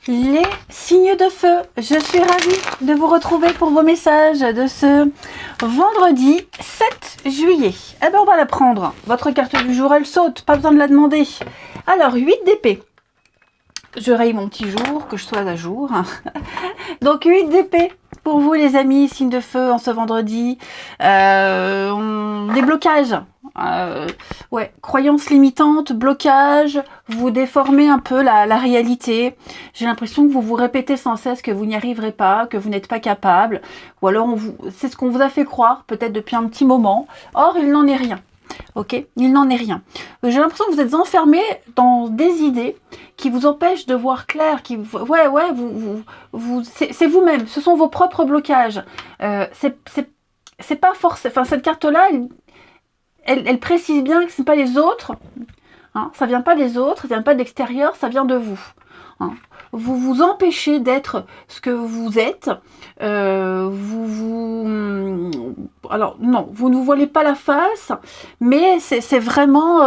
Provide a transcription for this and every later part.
Les signes de feu, je suis ravie de vous retrouver pour vos messages de ce vendredi 7 juillet. Eh bien, on va la prendre. Votre carte du jour, elle saute, pas besoin de la demander. Alors, 8 d'épée. Je raye mon petit jour, que je sois à jour. Donc, 8 d'épée pour vous, les amis, signes de feu en ce vendredi. Des blocages. Croyances limitantes, blocages, vous déformez un peu la réalité. J'ai l'impression que vous vous répétez sans cesse que vous n'y arriverez pas, que vous n'êtes pas capable. Ou alors, c'est ce qu'on vous a fait croire, peut-être depuis un petit moment. Or, il n'en est rien. Ok, il n'en est rien. J'ai l'impression que vous êtes enfermé dans des idées qui vous empêchent de voir clair, c'est vous-même, ce sont vos propres blocages. C'est pas forcément, enfin cette carte-là, elle précise bien que ce n'est pas les autres. Hein, ça vient pas des autres, ça vient pas de l'extérieur, ça vient de vous. Hein. Vous vous empêchez d'être ce que vous êtes. Alors non, vous ne vous voilez pas la face, mais c'est vraiment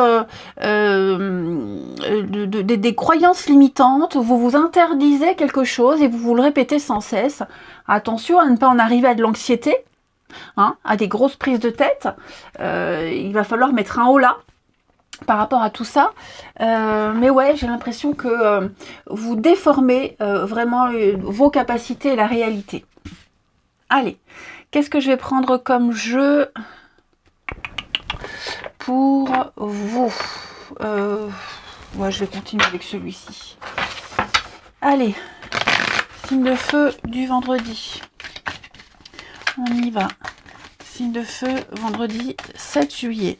des croyances limitantes. Vous vous interdisez quelque chose et vous le répétez sans cesse. Attention à ne pas en arriver à de l'anxiété, hein, à des grosses prises de tête. Il va falloir mettre un haut là par rapport à tout ça, mais ouais, j'ai l'impression que vous déformez vraiment vos capacités et la réalité. Allez, qu'est-ce que je vais prendre comme jeu pour vous? Je vais continuer avec celui-ci. Allez, signe de feu du vendredi. On y va. Signe de feu, vendredi 7 juillet.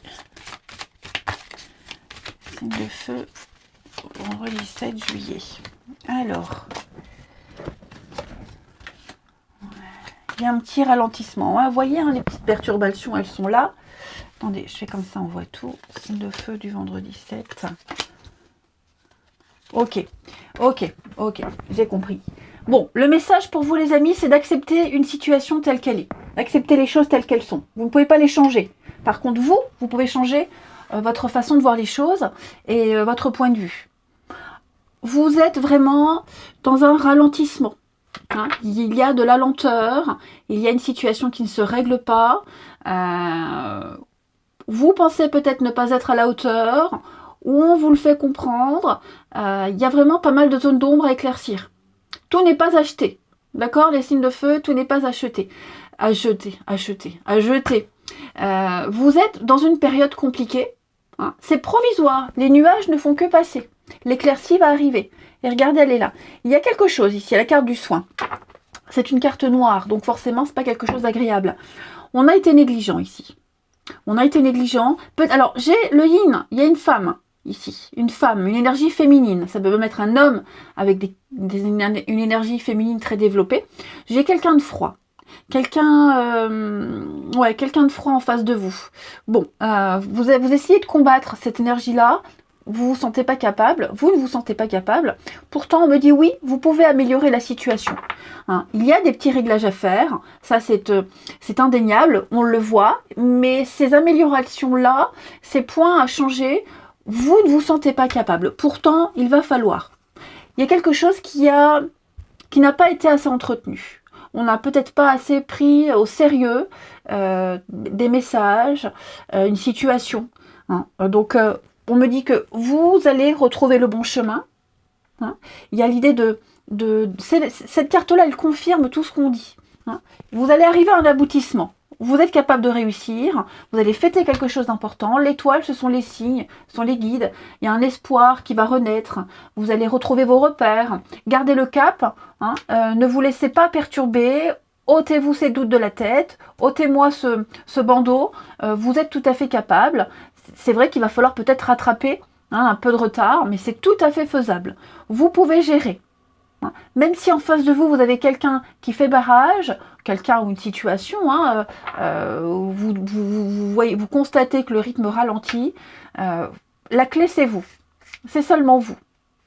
Signe de feu, vendredi 7 juillet. Alors, il y a un petit ralentissement. Hein. Vous voyez, hein, les petites perturbations, elles sont là. Attendez, je fais comme ça, on voit tout. Signe de feu du vendredi 7. Ok, j'ai compris. Bon, le message pour vous, les amis, c'est d'accepter une situation telle qu'elle est. D'accepter les choses telles qu'elles sont. Vous ne pouvez pas les changer. Par contre, vous pouvez changer votre façon de voir les choses et votre point de vue. Vous êtes vraiment dans un ralentissement. Hein. Il y a de la lenteur, il y a une situation qui ne se règle pas. Vous pensez peut-être ne pas être à la hauteur, ou on vous le fait comprendre. Il y a vraiment pas mal de zones d'ombre à éclaircir. Tout n'est pas acheté. D'accord, les signes de feu, tout n'est pas acheté. À jeter. Vous êtes dans une période compliquée. Hein. C'est provisoire. Les nuages ne font que passer. L'éclaircie va arriver. Et regardez, elle est là. Il y a quelque chose ici, la carte du soin. C'est une carte noire, donc forcément, c'est pas quelque chose d'agréable. On a été négligent ici. On a été négligent. Alors, j'ai le yin. Il y a une femme ici. Une femme, une énergie féminine. Ça peut même être un homme avec une énergie féminine très développée. J'ai quelqu'un de froid. Quelqu'un de froid en face de vous. Bon, vous essayez de combattre cette énergie-là. Vous vous sentez pas capable. Vous ne vous sentez pas capable. Pourtant, on me dit oui, vous pouvez améliorer la situation. Hein, il y a des petits réglages à faire. Ça, c'est indéniable. On le voit. Mais ces améliorations-là, ces points à changer, vous ne vous sentez pas capable. Pourtant, il va falloir. Il y a quelque chose qui n'a pas été assez entretenu. On n'a peut-être pas assez pris au sérieux des messages, une situation. Hein. Donc, on me dit que vous allez retrouver le bon chemin. Hein. Il y a l'idée cette carte-là, elle confirme tout ce qu'on dit. Hein. Vous allez arriver à un aboutissement. Vous êtes capable de réussir. Vous allez fêter quelque chose d'important. L'étoile, ce sont les signes, ce sont les guides. Il y a un espoir qui va renaître. Vous allez retrouver vos repères. Gardez le cap. Hein. Ne vous laissez pas perturber. Ôtez-vous ces doutes de la tête. Ôtez-moi ce bandeau. Vous êtes tout à fait capable. C'est vrai qu'il va falloir peut-être rattraper un peu de retard, mais c'est tout à fait faisable. Vous pouvez gérer. Hein. Même si en face de vous, vous avez quelqu'un qui fait barrage, quelqu'un ou une situation, hein, vous constatez que le rythme ralentit, la clé c'est vous. C'est seulement vous.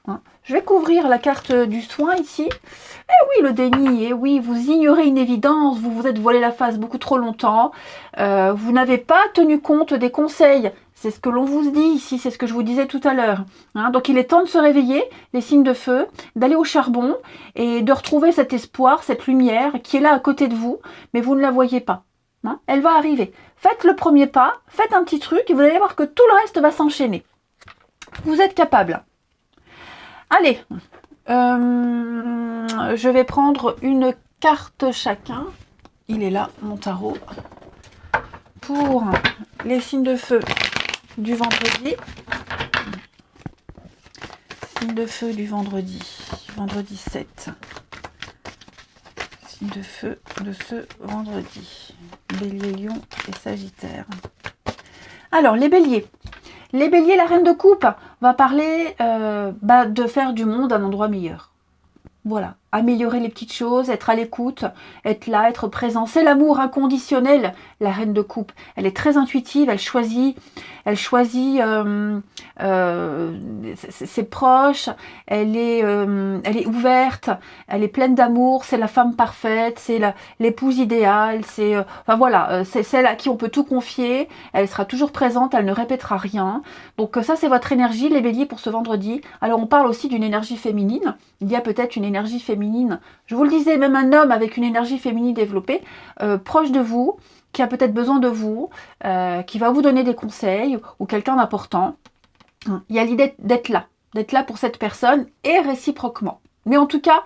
Hein. Je vais couvrir la carte du soin ici. Eh oui, le déni, eh oui, vous ignorez une évidence, vous vous êtes voilé la face beaucoup trop longtemps, vous n'avez pas tenu compte des conseils C'est ce que l'on vous dit ici, c'est ce que je vous disais tout à l'heure. Hein. Donc il est temps de se réveiller, les signes de feu, d'aller au charbon et de retrouver cet espoir, cette lumière qui est là à côté de vous, mais vous ne la voyez pas. Hein. Elle va arriver. Faites le premier pas, faites un petit truc et vous allez voir que tout le reste va s'enchaîner. Vous êtes capable. Allez, je vais prendre une carte chacun. Il est là, mon tarot. Pour les signes de feu du vendredi. Signe de feu du vendredi. Vendredi 7. Signe de feu de ce vendredi. Bélier, Lion et Sagittaire. Alors, les béliers. Les béliers, la reine de coupe va parler de faire du monde un endroit meilleur. Voilà, améliorer les petites choses, être à l'écoute, être là, être présent. C'est l'amour inconditionnel, la reine de coupe. Elle est très intuitive, elle choisit ses proches, elle est ouverte, elle est pleine d'amour, c'est la femme parfaite, c'est l'épouse idéale, enfin voilà, c'est celle à qui on peut tout confier, elle sera toujours présente, elle ne répétera rien. Donc ça c'est votre énergie, les béliers, pour ce vendredi. Alors on parle aussi d'une énergie féminine, il y a peut-être une énergie féminine, je vous le disais, même un homme avec une énergie féminine développée, proche de vous, qui a peut-être besoin de vous, qui va vous donner des conseils, ou quelqu'un d'important. Il y a l'idée d'être là pour cette personne, et réciproquement. Mais en tout cas,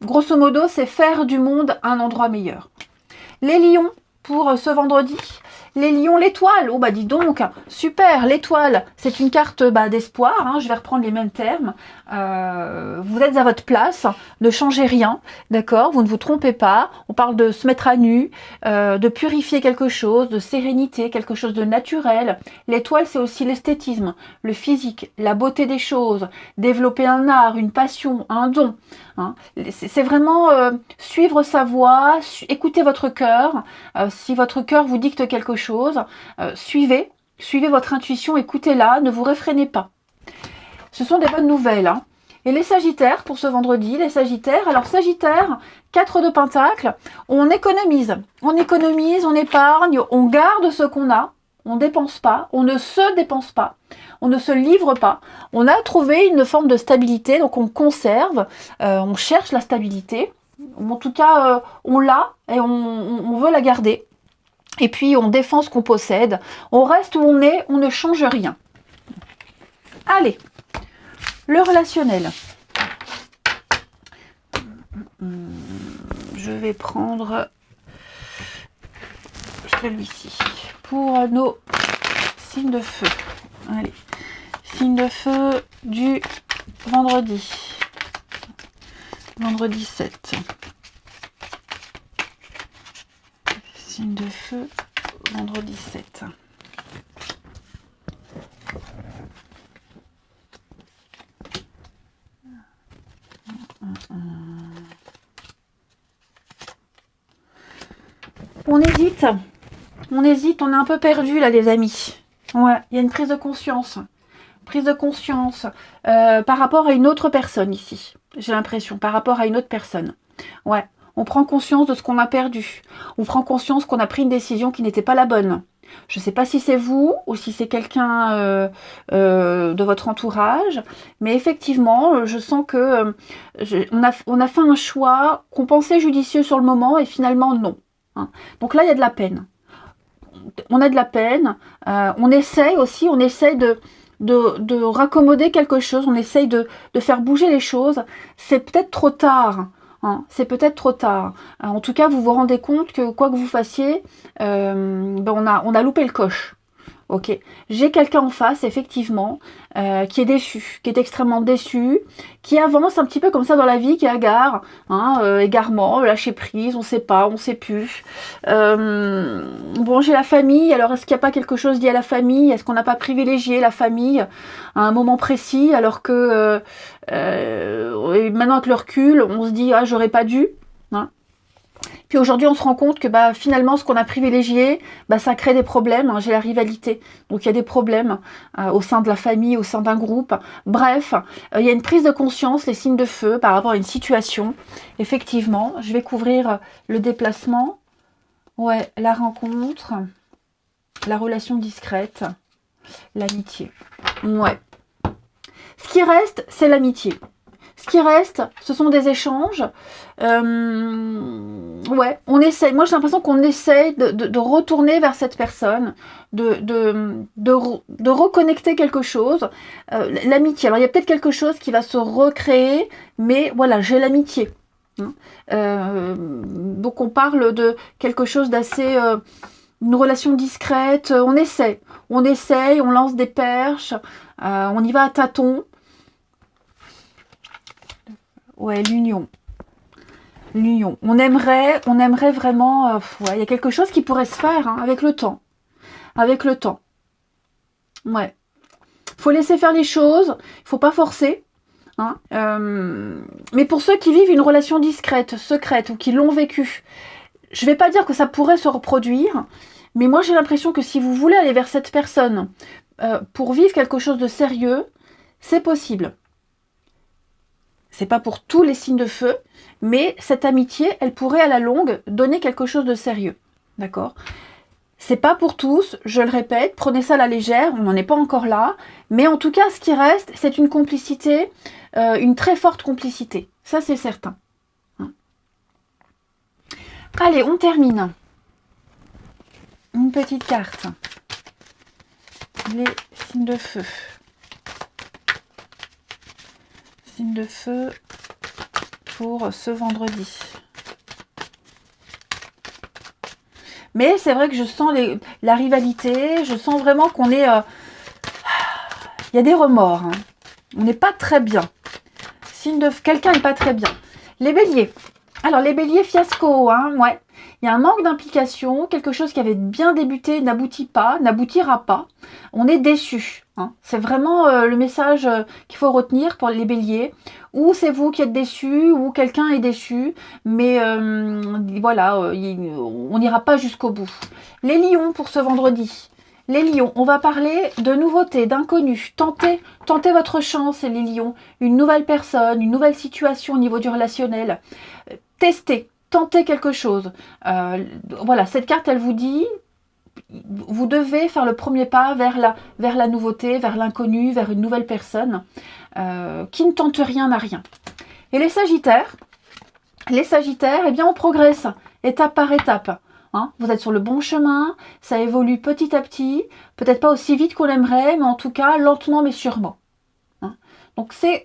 grosso modo, c'est faire du monde un endroit meilleur. Les lions, pour ce vendredi. Les lions, l'étoile, oh bah dis donc, super, l'étoile, c'est une carte d'espoir, hein, je vais reprendre les mêmes termes. Vous êtes à votre place, ne changez rien, d'accord, vous ne vous trompez pas, on parle de se mettre à nu, de purifier quelque chose, de sérénité, quelque chose de naturel. L'étoile, c'est aussi l'esthétisme, le physique, la beauté des choses, développer un art, une passion, un don. Hein. C'est vraiment suivre sa voie, écouter votre cœur. Si votre cœur vous dicte quelque chose, suivez votre intuition, écoutez-la, ne vous réfrénez pas. Ce sont des bonnes nouvelles. Hein. Et les Sagittaires, pour ce vendredi, les Sagittaires, alors Sagittaire, 4 de Pentacle, on économise, on épargne, on garde ce qu'on a, on ne dépense pas, on ne se dépense pas, on ne se livre pas. On a trouvé une forme de stabilité, donc on conserve, on cherche la stabilité. En tout cas, on l'a et on veut la garder. Et puis, on défend ce qu'on possède. On reste où on est, on ne change rien. Allez, le relationnel. Je vais prendre celui-ci pour nos signes de feu. Allez, signe de feu du vendredi. Vendredi 7. Signe de feu, vendredi 7. On hésite, on est un peu perdu là les amis. Ouais, il y a une prise de conscience. Par rapport à une autre personne ici. J'ai l'impression, par rapport à une autre personne. Ouais, on prend conscience de ce qu'on a perdu. On prend conscience qu'on a pris une décision qui n'était pas la bonne. Je ne sais pas si c'est vous ou si c'est quelqu'un de votre entourage, mais effectivement, je sens que on a fait un choix qu'on pensait judicieux sur le moment et finalement non. Hein. Donc là, il y a de la peine. On a de la peine. On essaye de raccommoder quelque chose, on essaye de faire bouger les choses. C'est peut-être trop tard. Hein, c'est peut-être trop tard. En tout cas, vous vous rendez compte que quoi que vous fassiez, on a loupé le coche. Ok, j'ai quelqu'un en face, effectivement, qui est déçu, qui est extrêmement déçu, qui avance un petit peu comme ça dans la vie, qui hagare, hein, égarement, lâcher prise, on sait pas, on sait plus. Bon, j'ai la famille, alors est-ce qu'il n'y a pas quelque chose lié à la famille? Est-ce qu'on n'a pas privilégié la famille à un moment précis, alors que maintenant avec le recul, on se dit, ah, j'aurais pas dû, hein. Puis aujourd'hui, on se rend compte que finalement, ce qu'on a privilégié, ça crée des problèmes. Hein, j'ai la rivalité. Donc, il y a des problèmes au sein de la famille, au sein d'un groupe. Bref, il y a une prise de conscience, les signes de feu par rapport à une situation. Effectivement, je vais couvrir le déplacement. Ouais, la rencontre, la relation discrète. L'amitié. Ouais. Ce qui reste, c'est l'amitié. Ce qui reste, ce sont des échanges. Ouais, on essaye. Moi, j'ai l'impression qu'on essaye de retourner vers cette personne, de reconnecter quelque chose. L'amitié. Alors, il y a peut-être quelque chose qui va se recréer, mais voilà, j'ai l'amitié. Donc, on parle de quelque chose d'assez... une relation discrète. On essaye, on lance des perches, on y va à tâtons. Ouais, l'union. L'union. On aimerait vraiment... ouais, il y a quelque chose qui pourrait se faire hein, avec le temps. Avec le temps. Ouais. Faut laisser faire les choses. Il faut pas forcer. Hein. Mais pour ceux qui vivent une relation discrète, secrète, ou qui l'ont vécue, je vais pas dire que ça pourrait se reproduire, mais moi j'ai l'impression que si vous voulez aller vers cette personne pour vivre quelque chose de sérieux, c'est possible. C'est pas pour tous les signes de feu, mais cette amitié, elle pourrait à la longue donner quelque chose de sérieux. D'accord ? C'est pas pour tous, je le répète, prenez ça à la légère, on n'en est pas encore là, mais en tout cas, ce qui reste, c'est une complicité, une très forte complicité. Ça, c'est certain. Allez, on termine. Une petite carte. Les signes de feu. Signes de feu pour ce vendredi. Mais c'est vrai que je sens la rivalité, je sens vraiment qu'on est... il y a des remords. Hein. On n'est pas très bien. Signe de... Quelqu'un n'est pas très bien. Les béliers. Alors, les béliers, fiasco. Hein, ouais. Il y a un manque d'implication. Quelque chose qui avait bien débuté n'aboutit pas, n'aboutira pas. On est déçu. Hein. C'est vraiment le message qu'il faut retenir pour les béliers. Ou c'est vous qui êtes déçu, ou quelqu'un est déçu. Mais voilà, on n'ira pas jusqu'au bout. Les lions pour ce vendredi. Les lions, on va parler de nouveautés, d'inconnus. Tentez votre chance, les lions. Une nouvelle personne, une nouvelle situation au niveau du relationnel. Testez, tentez quelque chose. Voilà, cette carte, elle vous dit, vous devez faire le premier pas vers la nouveauté, vers l'inconnu, vers une nouvelle personne qui ne tente rien à rien. Et les sagittaires, eh bien, on progresse, étape par étape. Hein, vous êtes sur le bon chemin, ça évolue petit à petit, peut-être pas aussi vite qu'on aimerait, mais en tout cas, lentement mais sûrement. Hein, donc, c'est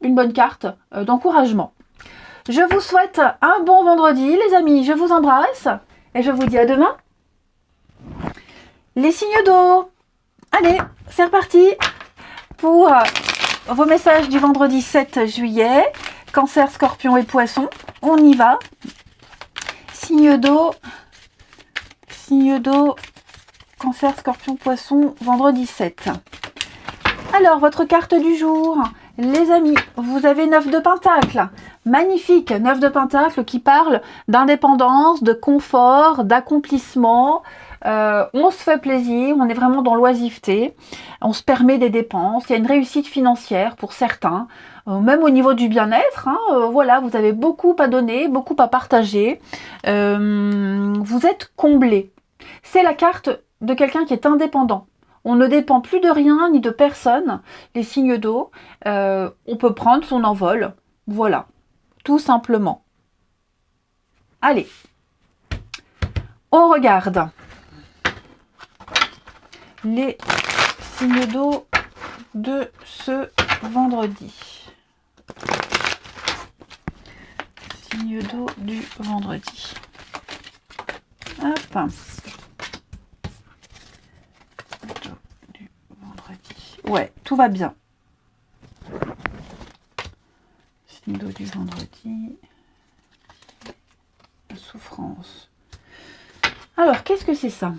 une bonne carte d'encouragement. Je vous souhaite un bon vendredi, les amis. Je vous embrasse et je vous dis à demain. Les signes d'eau. Allez, c'est reparti pour vos messages du vendredi 7 juillet. Cancer, Scorpion et Poisson. On y va. Signes d'eau. Signes d'eau. Cancer, Scorpion, Poisson. Vendredi 7. Alors, votre carte du jour. Les amis, vous avez 9 de Pentacle. Magnifique, 9 de Pentacle qui parle d'indépendance, de confort, d'accomplissement. On se fait plaisir, on est vraiment dans l'oisiveté. On se permet des dépenses. Il y a une réussite financière pour certains. Même au niveau du bien-être. Hein, voilà, vous avez beaucoup à donner, beaucoup à partager. Vous êtes comblé. C'est la carte de quelqu'un qui est indépendant. On ne dépend plus de rien ni de personne. Les signes d'eau, on peut prendre son envol. Voilà, tout simplement. Allez, on regarde les signes d'eau de ce vendredi. Signes d'eau du vendredi. Hop. Ouais, tout va bien. Signe d'eau du vendredi. La souffrance. Alors, qu'est-ce que c'est ça?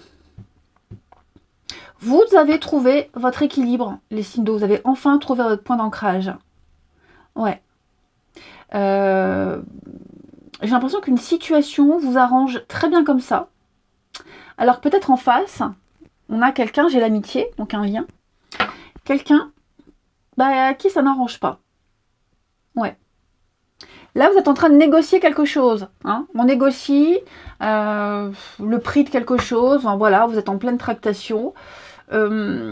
Vous avez trouvé votre équilibre, les signes d'eau. Vous avez enfin trouvé votre point d'ancrage. Ouais. J'ai l'impression qu'une situation vous arrange très bien comme ça. Alors peut-être en face, on a quelqu'un, j'ai l'amitié, donc un lien. Quelqu'un à qui ça n'arrange pas. Ouais. Là, vous êtes en train de négocier quelque chose. Hein. On négocie le prix de quelque chose. Enfin, voilà, vous êtes en pleine tractation. ouais,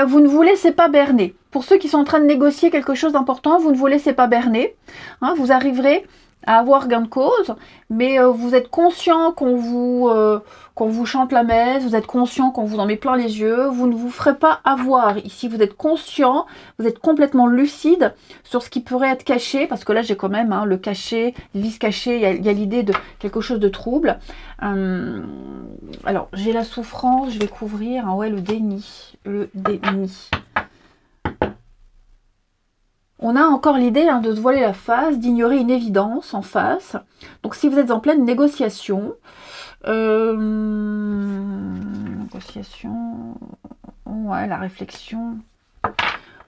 vous ne vous laissez pas berner. Pour ceux qui sont en train de négocier quelque chose d'important, vous ne vous laissez pas berner. Hein, vous arriverez à avoir gain de cause, mais vous êtes conscient qu'on vous chante la messe, vous êtes conscient qu'on vous en met plein les yeux, vous ne vous ferez pas avoir. Ici, vous êtes conscient, vous êtes complètement lucide sur ce qui pourrait être caché, parce que là, j'ai quand même le caché, le vice caché, il y a l'idée de quelque chose de trouble. Alors, j'ai la souffrance, je vais couvrir, hein, ouais, le déni. Le déni. On a encore l'idée de se voiler la face, d'ignorer une évidence en face. Donc si vous êtes en pleine négociation, ouais, la réflexion.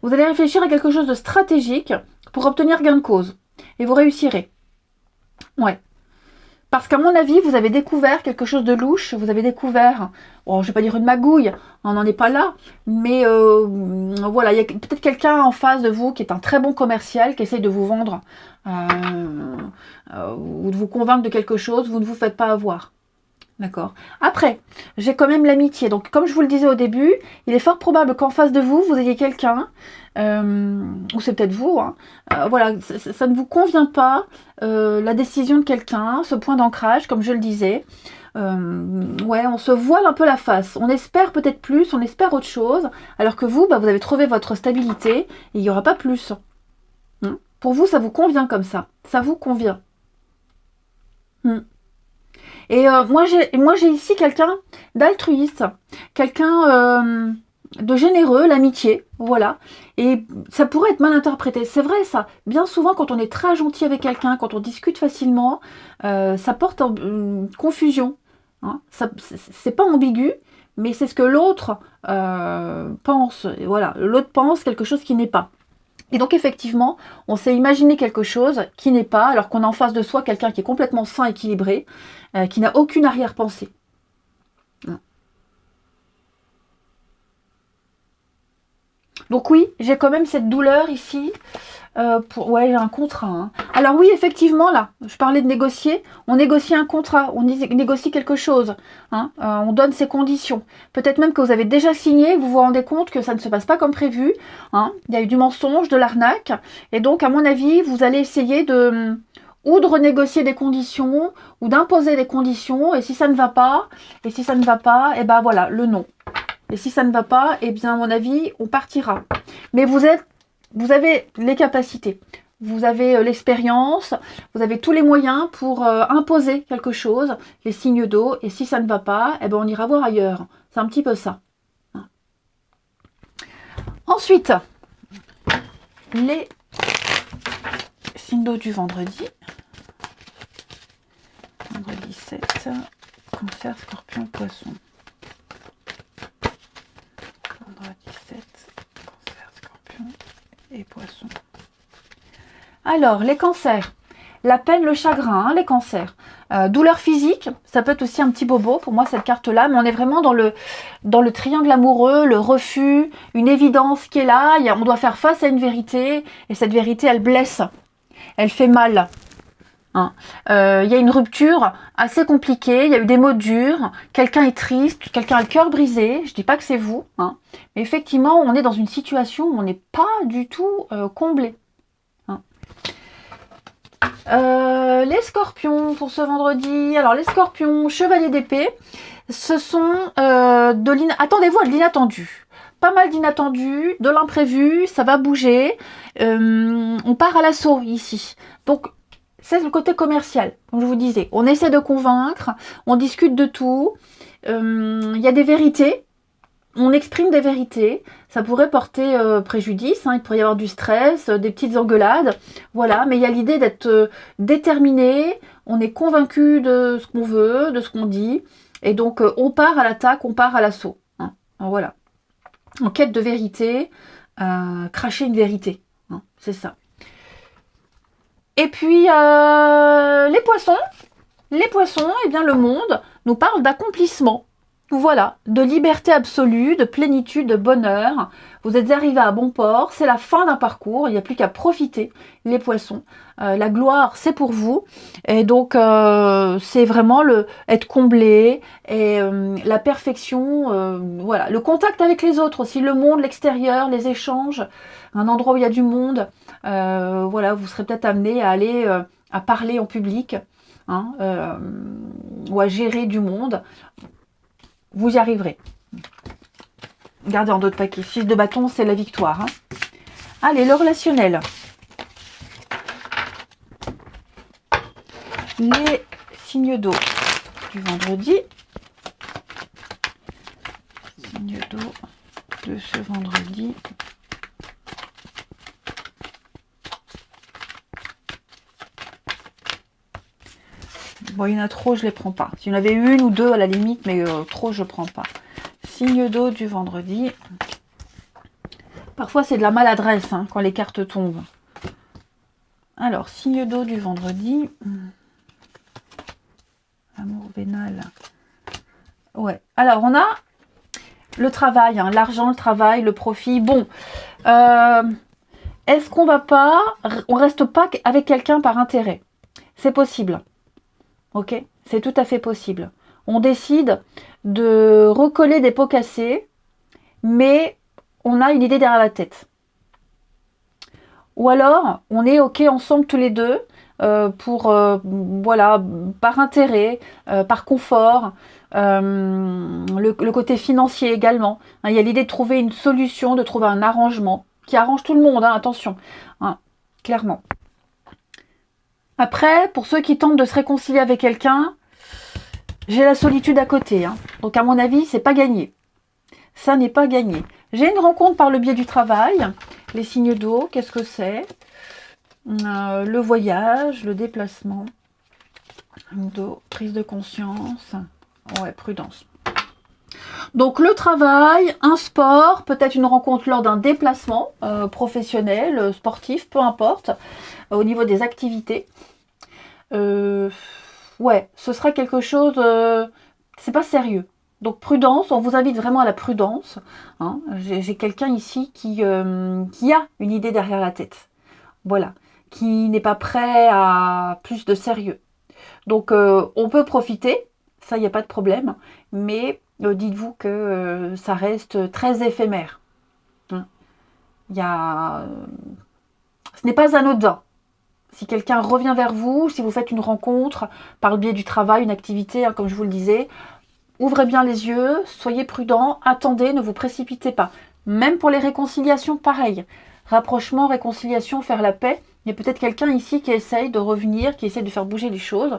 Vous allez réfléchir à quelque chose de stratégique pour obtenir gain de cause. Et vous réussirez. Ouais. Parce qu'à mon avis, vous avez découvert quelque chose de louche, vous avez découvert, bon, je ne vais pas dire une magouille, on n'en est pas là, mais voilà, il y a peut-être quelqu'un en face de vous qui est un très bon commercial, qui essaye de vous vendre ou de vous convaincre de quelque chose, vous ne vous faites pas avoir. D'accord. Après, j'ai quand même l'amitié. Donc, comme je vous le disais au début, il est fort probable qu'en face de vous, vous ayez quelqu'un, ou c'est peut-être vous, voilà, ça ne vous convient pas, la décision de quelqu'un, ce point d'ancrage, comme je le disais. Ouais, on se voile un peu la face. On espère peut-être plus, on espère autre chose, alors que vous, vous avez trouvé votre stabilité, et il n'y aura pas plus. Pour vous, ça vous convient comme ça. Ça vous convient. Et moi j'ai ici quelqu'un d'altruiste, quelqu'un de généreux, l'amitié, voilà. Et ça pourrait être mal interprété, c'est vrai ça. Bien souvent quand on est très gentil avec quelqu'un, quand on discute facilement, ça porte en confusion. Hein. C'est pas ambigu, mais c'est ce que l'autre pense. Et voilà, l'autre pense quelque chose qui n'est pas. Et donc effectivement, on s'est imaginé quelque chose qui n'est pas, alors qu'on a en face de soi quelqu'un qui est complètement sain, équilibré, qui n'a aucune arrière-pensée. Donc oui, j'ai quand même cette douleur ici. Ouais, j'ai un contrat. Hein. Alors oui, effectivement, là, je parlais de négocier. On négocie un contrat, on négocie quelque chose. Hein, on donne ses conditions. Peut-être même que vous avez déjà signé, vous vous rendez compte que ça ne se passe pas comme prévu. Hein, il y a eu du mensonge, de l'arnaque. Et donc, à mon avis, vous allez essayer de renégocier des conditions, ou d'imposer des conditions. Et si ça ne va pas, et ben voilà, le non. Et si ça ne va pas, eh bien, à mon avis, on partira. Mais vous avez les capacités, vous avez l'expérience, vous avez tous les moyens pour imposer quelque chose, les signes d'eau, et si ça ne va pas, eh ben on ira voir ailleurs. C'est un petit peu ça. Ensuite, les signes d'eau du vendredi. Vendredi 7, Cancer, Scorpion, Poisson. Vendredi 7, Cancer, Scorpion et Poisson. Alors, les cancers. La peine, le chagrin, les cancers. Douleur physique, ça peut être aussi un petit bobo, pour moi, cette carte-là, mais on est vraiment dans le triangle amoureux, le refus, une évidence qui est là, on doit faire face à une vérité, et cette vérité, elle blesse, elle fait mal. Hein. Y a une rupture assez compliquée, il y a eu des mots durs, quelqu'un est triste, quelqu'un a le cœur brisé, je dis pas que c'est vous, hein. Mais effectivement on est dans une situation où on n'est pas du tout comblé. Hein. Les scorpions pour ce vendredi, alors les scorpions, chevalier d'épée, ce sont attendez-vous à de l'inattendu. Pas mal d'inattendus, de l'imprévu, ça va bouger, on part à l'assaut ici. Donc c'est le côté commercial, comme je vous disais. On essaie de convaincre, on discute de tout, il y a des vérités, on exprime des vérités, ça pourrait porter préjudice, hein, il pourrait y avoir du stress, des petites engueulades, voilà, mais il y a l'idée d'être déterminé, on est convaincu de ce qu'on veut, de ce qu'on dit, et donc on part à l'attaque, on part à l'assaut. Hein, voilà. En quête de vérité, cracher une vérité, hein, c'est ça. Et puis, les poissons, eh bien le monde nous parle d'accomplissement. Voilà, de liberté absolue, de plénitude, de bonheur. Vous êtes arrivé à bon port, c'est la fin d'un parcours, il n'y a plus qu'à profiter, les poissons. La gloire, c'est pour vous. Et donc, c'est vraiment être comblé et la perfection, voilà. Le contact avec les autres aussi, le monde, l'extérieur, les échanges, un endroit où il y a du monde. Voilà, vous serez peut-être amené à aller à parler en public, hein, ou à gérer du monde. Vous y arriverez. Regardez en d'autres paquets. 6 de bâton, c'est la victoire. Hein. Allez, le relationnel. Les signes d'eau du vendredi. Signes d'eau de ce vendredi. Bon, il y en a trop, je ne les prends pas. S'il y en avait une ou deux à la limite, mais trop, je ne prends pas. Signe d'eau du vendredi. Parfois, c'est de la maladresse hein, quand les cartes tombent. Alors, signe d'eau du vendredi. Amour vénal. Ouais. Alors, on a le travail, hein, l'argent, le travail, le profit. Bon. Est-ce qu'on va pas... On reste pas avec quelqu'un par intérêt? C'est possible. Ok, c'est tout à fait possible. On décide de recoller des pots cassés, mais on a une idée derrière la tête. Ou alors, on est ok ensemble tous les deux pour, voilà, par intérêt, par confort, le côté financier également. Hein, il y a l'idée de trouver une solution, de trouver un arrangement qui arrange tout le monde, hein, attention, hein, clairement. Après, pour ceux qui tentent de se réconcilier avec quelqu'un, j'ai la solitude à côté. Hein. Donc, à mon avis, c'est pas gagné. Ça n'est pas gagné. J'ai une rencontre par le biais du travail. Les signes d'eau, qu'est-ce que c'est? Le voyage, le déplacement. D'eau, prise de conscience. Ouais, prudence. Donc, le travail, un sport, peut-être une rencontre lors d'un déplacement professionnel, sportif, peu importe, au niveau des activités. Ouais, ce sera quelque chose, c'est pas sérieux. Donc prudence, on vous invite vraiment à la prudence. Hein. J'ai quelqu'un ici qui a une idée derrière la tête. Voilà, qui n'est pas prêt à plus de sérieux. Donc on peut profiter, ça il n'y a pas de problème, mais dites-vous que ça reste très éphémère. Hein. Ce n'est pas anodin. Si quelqu'un revient vers vous, si vous faites une rencontre par le biais du travail, une activité, hein, comme je vous le disais, ouvrez bien les yeux, soyez prudents, attendez, ne vous précipitez pas. Même pour les réconciliations, pareil. Rapprochement, réconciliation, faire la paix. Il y a peut-être quelqu'un ici qui essaye de revenir, qui essaye de faire bouger les choses.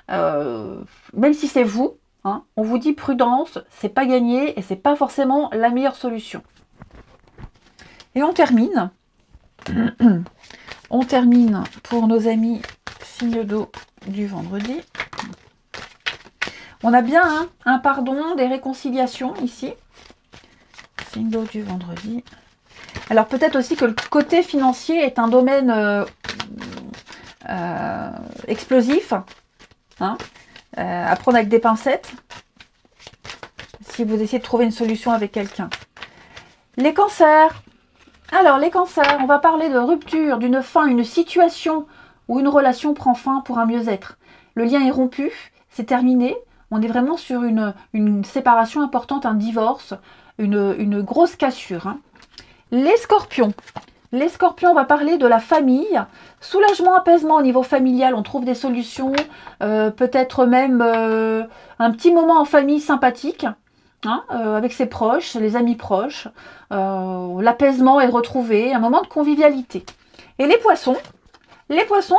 Même si c'est vous, hein, on vous dit prudence, c'est pas gagné et c'est pas forcément la meilleure solution. Et on termine. On termine pour nos amis signes d'eau du vendredi. On a bien hein, un pardon, des réconciliations ici. Signe d'eau du vendredi. Alors peut-être aussi que le côté financier est un domaine explosif. Hein, à prendre avec des pincettes. Si vous essayez de trouver une solution avec quelqu'un. Les cancers. Alors, les cancers, on va parler de rupture, d'une fin, une situation où une relation prend fin pour un mieux-être. Le lien est rompu, c'est terminé. On est vraiment sur une séparation importante, un divorce, une grosse cassure. Hein. Les scorpions. Les scorpions, on va parler de la famille. Soulagement, apaisement au niveau familial, on trouve des solutions. Peut-être même un petit moment en famille sympathique. Hein, avec ses proches, les amis proches, l'apaisement est retrouvé, un moment de convivialité. Et les poissons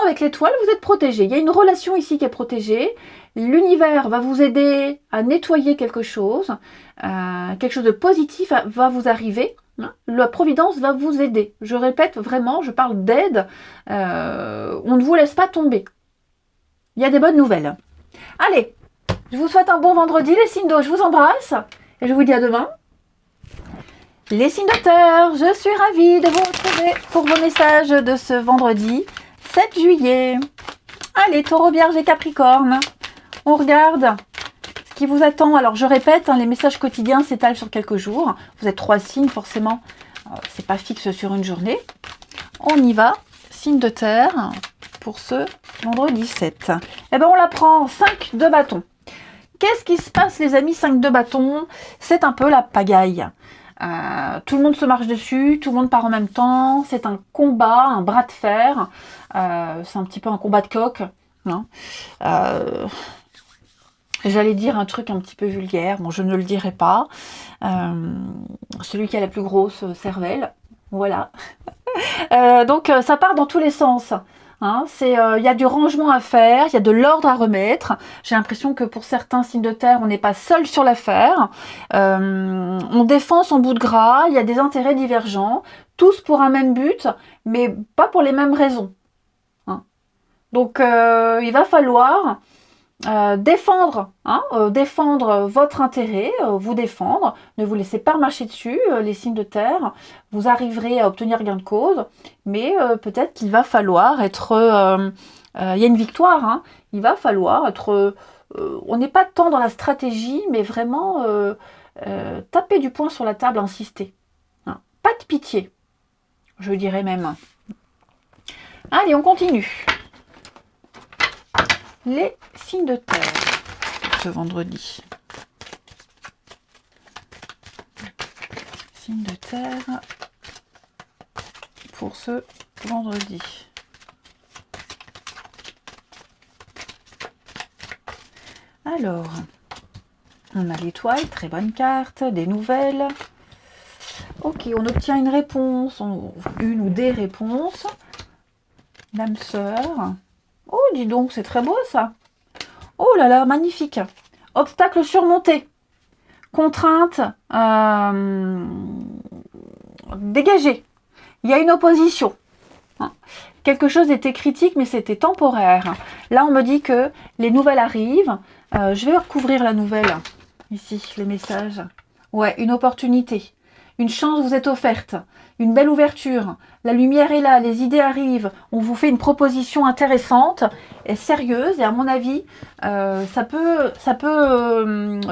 avec l'étoile, vous êtes protégés. Il y a une relation ici qui est protégée. L'univers va vous aider à nettoyer quelque chose de positif va vous arriver. Hein. La providence va vous aider. Je répète vraiment, je parle d'aide. On ne vous laisse pas tomber. Il y a des bonnes nouvelles. Allez! Je vous souhaite un bon vendredi, les signes d'eau. Je vous embrasse et je vous dis à demain. Les signes de terre, je suis ravie de vous retrouver pour vos messages de ce vendredi 7 juillet. Allez, taureau, vierge et capricorne. On regarde qui vous attend. Alors je répète, hein, les messages quotidiens s'étalent sur quelques jours. Vous êtes 3 signes, forcément, c'est pas fixe sur une journée. On y va, signe de terre, pour ce vendredi 7. Eh bien on la prend, 5 de bâton. Qu'est-ce qui se passe les amis, 5 de bâton? C'est un peu la pagaille. Tout le monde se marche dessus, tout le monde part en même temps, c'est un combat, un bras de fer, c'est un petit peu un combat de coq. Hein. J'allais dire un truc un petit peu vulgaire, bon je ne le dirai pas. Celui qui a la plus grosse cervelle, voilà. Donc ça part dans tous les sens. Hein, il y a du rangement à faire, il y a de l'ordre à remettre. J'ai l'impression que pour certains signes de terre, on n'est pas seul sur l'affaire. On défend son bout de gras, il y a des intérêts divergents, tous pour un même but, mais pas pour les mêmes raisons. Hein. Donc il va falloir défendre, hein, défendre votre intérêt, vous défendre, ne vous laissez pas marcher dessus, les signes de terre, vous arriverez à obtenir gain de cause, mais peut-être qu'il va falloir être, il y a une victoire, hein, il va falloir être, on n'est pas tant dans la stratégie, mais vraiment taper du poing sur la table, insister, hein, pas de pitié, je dirais même. Allez, on continue. Les signes de terre ce vendredi. Signes de terre pour ce vendredi. Alors, on a l'étoile, très bonne carte, des nouvelles. Ok, on obtient une réponse, une ou des réponses. L'âme sœur. Oh, dis donc, c'est très beau ça. Oh là là, magnifique. Obstacle surmonté. Contrainte dégagée. Il y a une opposition. Quelque chose était critique, mais c'était temporaire. Là, on me dit que les nouvelles arrivent. Je vais recouvrir la nouvelle. Ici, les messages. Ouais, une opportunité. Une chance vous est offerte. Une belle ouverture. La lumière est là, les idées arrivent. On vous fait une proposition intéressante et sérieuse. Et à mon avis, ça peut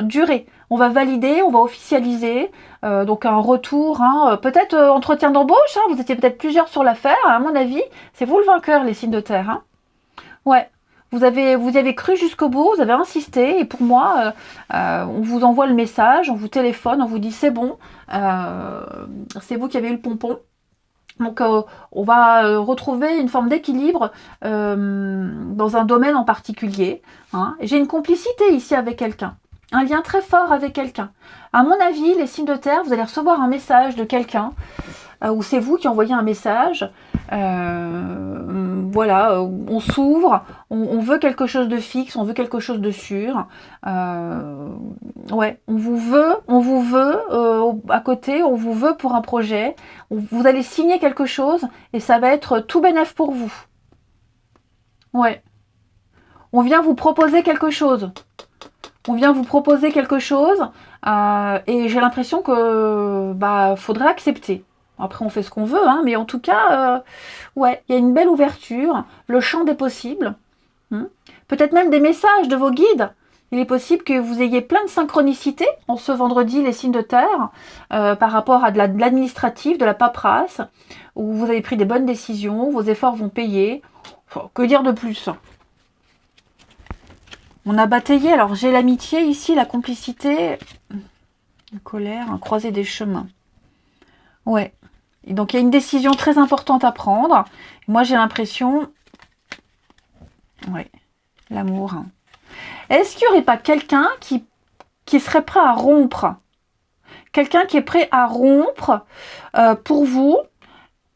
durer. On va valider, on va officialiser. Donc un retour, hein, peut-être entretien d'embauche. Hein, vous étiez peut-être plusieurs sur l'affaire. À mon avis, c'est vous le vainqueur, les signes de terre. Hein. Ouais. Vous y avez cru jusqu'au bout, vous avez insisté, et pour moi, on vous envoie le message, on vous téléphone, on vous dit c'est bon, c'est vous qui avez eu le pompon. Donc on va retrouver une forme d'équilibre dans un domaine en particulier. Hein. J'ai une complicité ici avec quelqu'un, un lien très fort avec quelqu'un. À mon avis, les signes de terre, vous allez recevoir un message de quelqu'un, ou c'est vous qui envoyez un message. Voilà, on s'ouvre, on veut quelque chose de fixe, on veut quelque chose de sûr. Ouais, on vous veut à côté, on vous veut pour un projet. Vous allez signer quelque chose et ça va être tout bénef pour vous. Ouais, on vient vous proposer quelque chose. On vient vous proposer quelque chose et j'ai l'impression que faudrait accepter. Après, on fait ce qu'on veut, hein, mais en tout cas, ouais, il y a une belle ouverture, le champ des possibles. Peut-être même des messages de vos guides. Il est possible que vous ayez plein de synchronicité en ce vendredi, les signes de terre, par rapport à de l'administratif, de la paperasse, où vous avez pris des bonnes décisions, vos efforts vont payer. Que dire de plus? On a bataillé, alors j'ai l'amitié ici, la complicité, la colère, un croisé des chemins. Ouais. Et donc il y a une décision très importante à prendre. Moi j'ai l'impression... Ouais, l'amour. Est-ce qu'il n'y aurait pas quelqu'un qui serait prêt à rompre? Quelqu'un qui est prêt à rompre pour vous?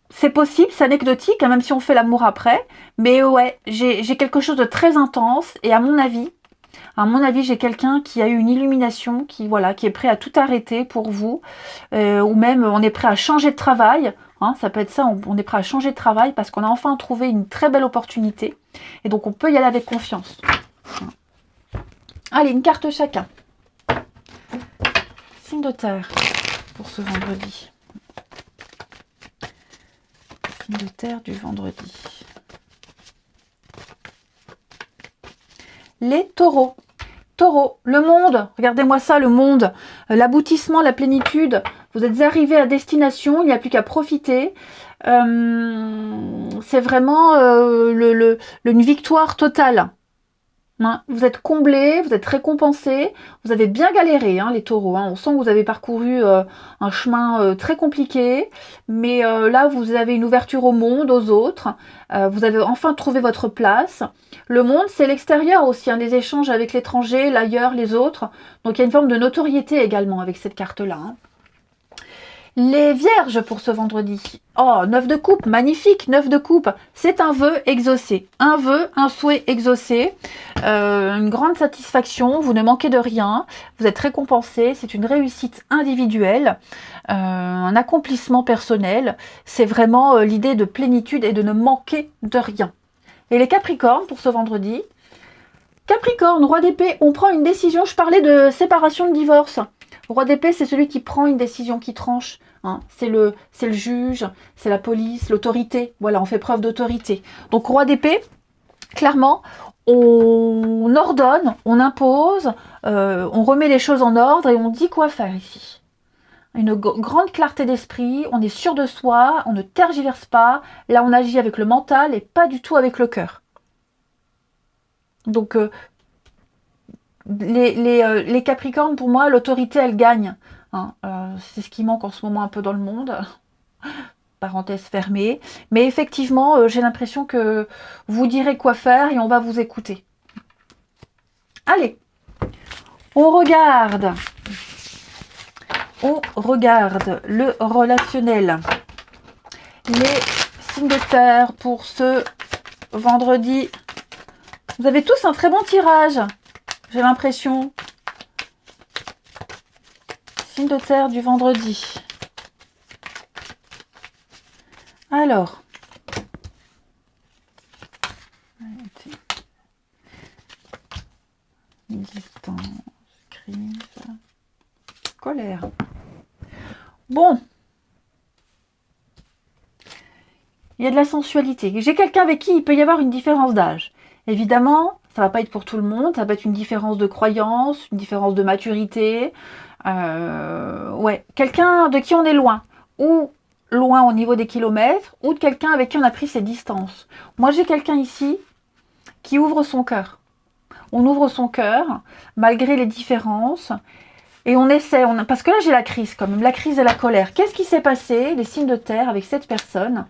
C'est possible, c'est anecdotique, hein, même si on fait l'amour après. Mais ouais, j'ai quelque chose de très intense. Et à mon avis, j'ai quelqu'un qui a eu une illumination, qui est prêt à tout arrêter pour vous. Ou même, on est prêt à changer de travail. Hein, ça peut être ça, on est prêt à changer de travail parce qu'on a enfin trouvé une très belle opportunité. Et donc, on peut y aller avec confiance. Allez, une carte chacun. Signe de terre pour ce vendredi. Signe de terre du vendredi. Les taureaux. Taureau, le monde, regardez-moi ça, le monde, l'aboutissement, la plénitude, vous êtes arrivé à destination, il n'y a plus qu'à profiter. C'est vraiment une victoire totale. Hein, vous êtes comblés, vous êtes récompensés, vous avez bien galéré, hein, les taureaux. Hein. On sent que vous avez parcouru un chemin très compliqué, mais là, vous avez une ouverture au monde, aux autres. Vous avez enfin trouvé votre place. Le monde, c'est l'extérieur aussi, hein, les échanges avec l'étranger, l'ailleurs, les autres. Donc, il y a une forme de notoriété également avec cette carte-là. Hein. Les vierges pour ce vendredi. Oh, 9 de coupe, magnifique, 9 de coupe. C'est un vœu exaucé. Un vœu, un souhait exaucé. Une grande satisfaction, vous ne manquez de rien. Vous êtes récompensé, c'est une réussite individuelle. Un accomplissement personnel. C'est vraiment l'idée de plénitude et de ne manquer de rien. Et les Capricornes pour ce vendredi. Capricorne, roi d'épée, on prend une décision. Je parlais de séparation, de divorce. Roi d'épée, c'est celui qui prend une décision, qui tranche. Hein. C'est le juge, c'est la police, l'autorité. Voilà, on fait preuve d'autorité. Donc, roi d'épée, clairement, on ordonne, on impose, on remet les choses en ordre et on dit quoi faire ici. Une grande clarté d'esprit, on est sûr de soi, on ne tergiverse pas. Là, on agit avec le mental et pas du tout avec le cœur. Donc, les Capricornes, pour moi, l'autorité, elle gagne. Hein. C'est ce qui manque en ce moment un peu dans le monde. Parenthèse fermée. Mais effectivement, j'ai l'impression que vous direz quoi faire et on va vous écouter. Allez, on regarde le relationnel. Les signes de terre pour ce vendredi. Vous avez tous un très bon tirage. J'ai l'impression. Signe de terre du vendredi. Alors. Distance, crise, colère. Bon. Il y a de la sensualité. J'ai quelqu'un avec qui il peut y avoir une différence d'âge. Évidemment, ça va pas être pour tout le monde. Ça peut être une différence de croyance, une différence de maturité. Ouais, quelqu'un de qui on est loin. Ou loin au niveau des kilomètres. Ou de quelqu'un avec qui on a pris ses distances. Moi, j'ai quelqu'un ici qui ouvre son cœur. On ouvre son cœur, malgré les différences. Et on essaie, parce que là, j'ai la crise quand même. La crise et la colère. Qu'est-ce qui s'est passé, les signes de terre, avec cette personne?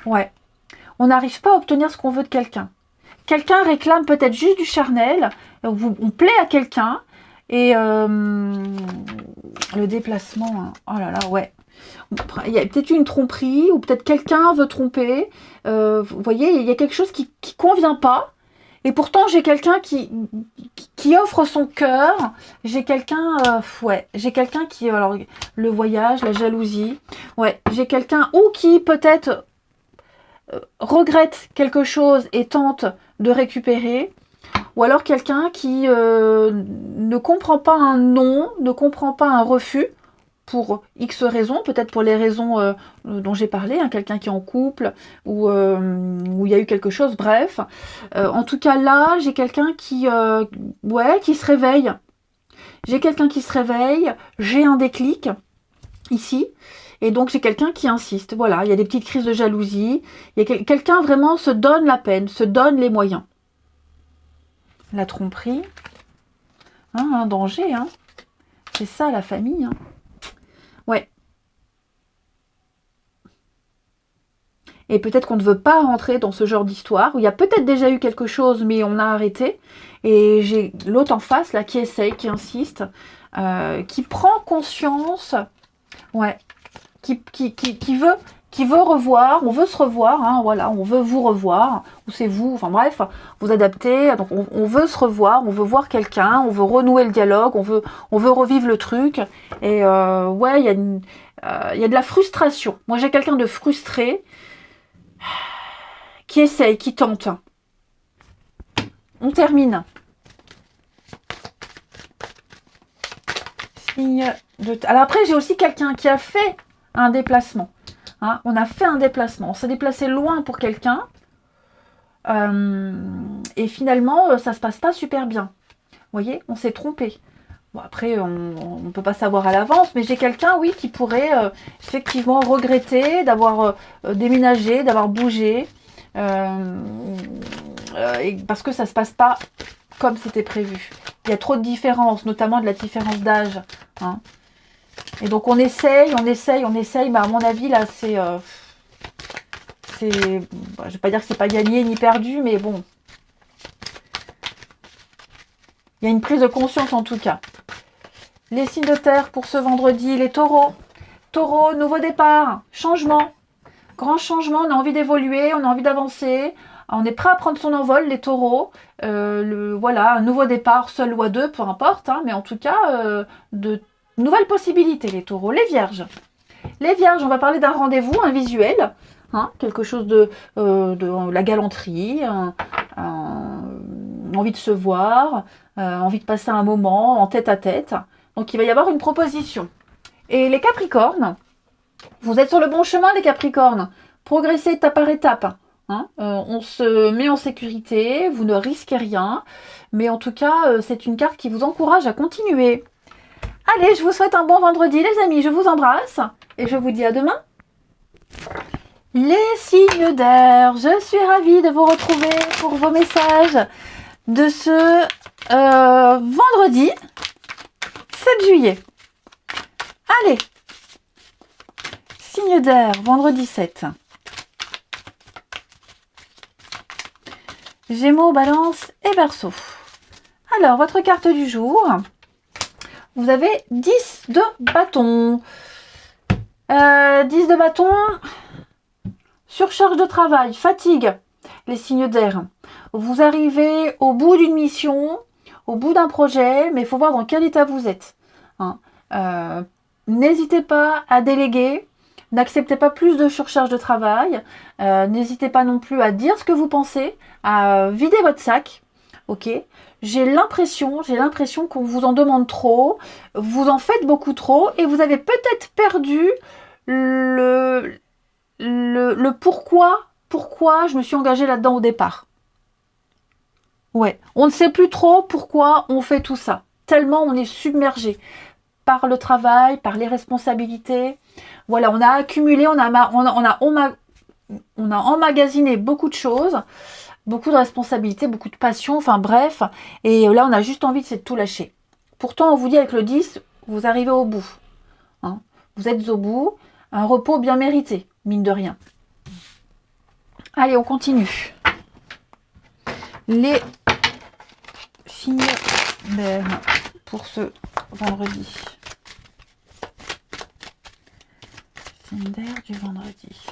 Ouais. On n'arrive pas à obtenir ce qu'on veut de quelqu'un. Quelqu'un réclame peut-être juste du charnel, on plaît à quelqu'un, et le déplacement, hein. Oh là là, ouais. Il y a peut-être une tromperie, ou peut-être quelqu'un veut tromper. Vous voyez, il y a quelque chose qui ne convient pas, et pourtant j'ai quelqu'un qui offre son cœur. J'ai quelqu'un, ouais, j'ai quelqu'un qui, alors, le voyage, la jalousie, ouais, j'ai quelqu'un, ou qui peut-être regrette quelque chose et tente de récupérer, ou alors quelqu'un qui ne comprend pas un non, ne comprend pas un refus pour X raisons, peut-être pour les raisons dont j'ai parlé, hein, quelqu'un qui est en couple, ou où il y a eu quelque chose, bref. En tout cas là, j'ai quelqu'un qui se réveille. J'ai quelqu'un qui se réveille, j'ai un déclic ici. Et donc, j'ai quelqu'un qui insiste. Voilà, il y a des petites crises de jalousie. Il y a quelqu'un vraiment se donne la peine, se donne les moyens. La tromperie. Hein, un danger. Hein. C'est ça, la famille. Hein. Ouais. Et peut-être qu'on ne veut pas rentrer dans ce genre d'histoire, où il y a peut-être déjà eu quelque chose, mais on a arrêté. Et j'ai l'autre en face, là, qui essaye, qui insiste, qui prend conscience. Ouais. Qui veut revoir, on veut se revoir, hein, voilà, on veut vous revoir, ou c'est vous, enfin bref, vous adaptez, donc on veut se revoir, on veut voir quelqu'un, on veut renouer le dialogue, on veut revivre le truc, et ouais, il y a de la frustration. Moi j'ai quelqu'un de frustré, qui essaye, qui tente. On termine. Signe de... Alors après j'ai aussi quelqu'un qui a fait un déplacement. Hein, on a fait un déplacement. On s'est déplacé loin pour quelqu'un. Et finalement, ça se passe pas super bien. voyez, on s'est trompé. Bon, après, on ne peut pas savoir à l'avance, mais j'ai quelqu'un, oui, qui pourrait effectivement regretter d'avoir déménagé, d'avoir bougé, parce que ça ne se passe pas comme c'était prévu. Il y a trop de différences, notamment de la différence d'âge. Hein. Et donc on essaye, mais à mon avis, là, c'est... je ne vais pas dire que c'est pas gagné ni perdu, mais bon. Il y a une prise de conscience en tout cas. Les signes de terre pour ce vendredi, les taureaux. Taureau, nouveau départ, changement. Grand changement, on a envie d'évoluer, on a envie d'avancer. On est prêt à prendre son envol, les taureaux. Voilà, un nouveau départ, seul ou à deux, peu importe. Hein, mais en tout cas, de nouvelles possibilités, les taureaux. Les vierges. Les vierges, on va parler d'un rendez-vous, un visuel. Hein, quelque chose de la galanterie, envie de se voir, envie de passer un moment en tête à tête. Donc il va y avoir une proposition. Et les capricornes, vous êtes sur le bon chemin les capricornes. Progressez étape par étape. Hein. On se met en sécurité, vous ne risquez rien. Mais en tout cas, c'est une carte qui vous encourage à continuer. Allez, je vous souhaite un bon vendredi les amis. Je vous embrasse et je vous dis à demain. Les signes d'air, je suis ravie de vous retrouver pour vos messages de ce vendredi 7 juillet. Allez, signe d'air, vendredi 7. Gémeaux, Balance et Verseau. Alors, votre carte du jour, vous avez 10 de bâton. 10 de bâton... Surcharge de travail, fatigue, les signes d'air. Vous arrivez au bout d'une mission, au bout d'un projet, mais il faut voir dans quel état vous êtes. Hein. N'hésitez pas à déléguer, n'acceptez pas plus de surcharge de travail, n'hésitez pas non plus à dire ce que vous pensez, à vider votre sac. Ok. J'ai l'impression qu'on vous en demande trop, vous en faites beaucoup trop, et vous avez peut-être perdu le pourquoi je me suis engagée là-dedans au départ. Ouais, on ne sait plus trop pourquoi on fait tout ça. Tellement on est submergé par le travail, par les responsabilités. Voilà, on a accumulé, on a emmagasiné beaucoup de choses, beaucoup de responsabilités, beaucoup de passion, enfin bref. Et là, on a juste envie de tout lâcher. Pourtant, on vous dit avec le 10, vous arrivez au bout. Hein, vous êtes au bout, un repos bien mérité. Mine de rien. Allez, on continue. Les signes d'air pour ce vendredi. Signes d'air du vendredi.